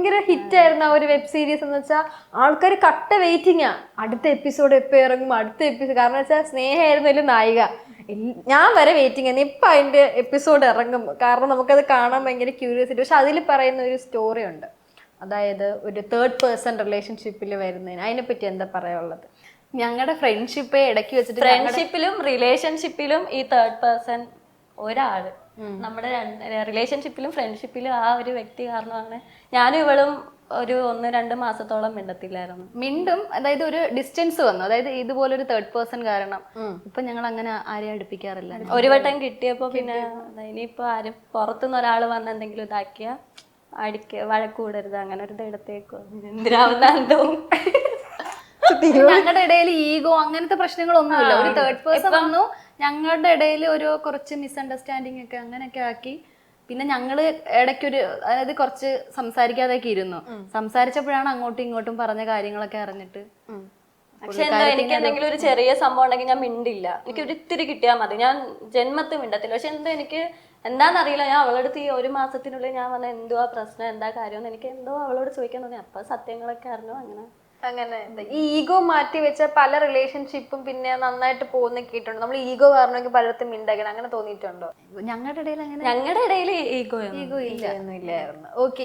ഭയങ്കര ഹിറ്റ് ആയിരുന്നു ആ ഒരു വെബ് സീരീസ് എന്ന് വെച്ചാൽ ആൾക്കാർ കട്ട വെയിറ്റിംഗാ അടുത്ത എപ്പിസോഡ് എപ്പോ ഇറങ്ങും അടുത്ത എപ്പിസോഡ്. കാരണം വെച്ചാൽ സ്നേഹയായിരുന്നു അതിൽ നായിക. ഞാൻ വരെ വെയിറ്റിംഗ് ആയിരുന്നു. ഇപ്പൊ അതിന്റെ എപ്പിസോഡ് ഇറങ്ങും, കാരണം നമുക്കത് കാണാൻ ഭയങ്കര ക്യൂരിയോസിറ്റി. പക്ഷെ അതിൽ പറയുന്ന ഒരു സ്റ്റോറി ഉണ്ട്, അതായത് ഒരു തേർഡ് പേഴ്സൺ റിലേഷൻഷിപ്പിൽ വരുന്നതിന്. അതിനെപ്പറ്റി എന്താ പറയാനുള്ളത്? ഞങ്ങളുടെ ഫ്രണ്ട്ഷിപ്പ് ഇടയ്ക്ക് വെച്ചിട്ട് ഫ്രണ്ട്ഷിപ്പിലും റിലേഷൻഷിപ്പിലും ഈ തേർഡ് പേഴ്സൺ ഒരാള് നമ്മുടെ റിലേഷൻഷിപ്പിലും ഫ്രണ്ട്ഷിപ്പിലും ആ ഒരു വ്യക്തി കാരണമാണ് ഞാനും ഇവളും ഒരു 1-2 മാസത്തോളം മിണ്ടത്തില്ലായിരുന്നു. മിണ്ടും, അതായത് ഒരു ഡിസ്റ്റൻസ് വന്നു, അതായത് ഇതുപോലൊരു തേർഡ് പേഴ്സൺ കാരണം. ഇപ്പൊ ഞങ്ങൾ അങ്ങനെ ആരെയും അടുപ്പിക്കാറില്ല. ഒരു വട്ടം കിട്ടിയപ്പോ പിന്നെ ഇനിയിപ്പോ ആരും പുറത്തുനിന്ന് ഒരാൾ വന്ന് എന്തെങ്കിലും ഇതാക്കിയ വഴക്കൂടരുത്, അങ്ങനെ ഒരു ഇടത്തേക്കോ എന്തിനാവുന്നോ. ഞങ്ങളുടെ ഇടയിൽ ഈഗോ അങ്ങനത്തെ പ്രശ്നങ്ങളൊന്നുമില്ല. ഒരു തേർഡ് പേഴ്സൺ വന്നു, ഞങ്ങളുടെ ഇടയിൽ ഒരു കുറച്ച് മിസ്അണ്ടർസ്റ്റാൻഡിങ് ഒക്കെ അങ്ങനെയൊക്കെ ആക്കി. പിന്നെ ഞങ്ങള് ഇടയ്ക്കൊരു, അതായത് കുറച്ച് സംസാരിക്കാതൊക്കെ ഇരുന്നു. സംസാരിച്ചപ്പോഴാണ് അങ്ങോട്ടും ഇങ്ങോട്ടും പറഞ്ഞ കാര്യങ്ങളൊക്കെ അറിഞ്ഞിട്ട്. പക്ഷെ എന്താ, എനിക്ക് എന്തെങ്കിലും ഒരു ചെറിയ സംഭവം ഉണ്ടെങ്കിൽ ഞാൻ മിണ്ടില്ല. എനിക്ക് ഒരു ഇത്തിരി കിട്ടിയാൽ മതി, ഞാൻ ജന്മത്തിൽ മിണ്ടത്തില്ല. പക്ഷെ എന്തോ എനിക്ക് എന്താണെന്നറിയില്ല, ഞാൻ അവളടുത്ത് ഈ 1 മാസത്തിനുള്ളിൽ ഞാൻ വന്ന എന്തുവാ പ്രശ്നം, എന്താ കാര്യമെന്ന് എനിക്ക് എന്തോ അവളോട് ചോദിക്കാൻ തോന്നി. അപ്പൊ സത്യങ്ങളൊക്കെ അറിഞ്ഞു. അങ്ങനെ ഈ ഈഗോ മാറ്റി വെച്ച പല റിലേഷൻഷിപ്പും പിന്നെ നന്നായിട്ട് പോകുന്ന കേട്ടിട്ടുണ്ട്. നമ്മൾ ഈഗോ കാരണമെങ്കിൽ പലർത്തും മിണ്ടാക്കണം, അങ്ങനെ തോന്നിയിട്ടുണ്ടോ? ഞങ്ങളുടെ ഇടയിൽ അങ്ങനെ ഞങ്ങളുടെ ഇടയിൽ ഈഗോ ഈഗോ ഇല്ല. ഇല്ലായിരുന്നു. ഓക്കെ.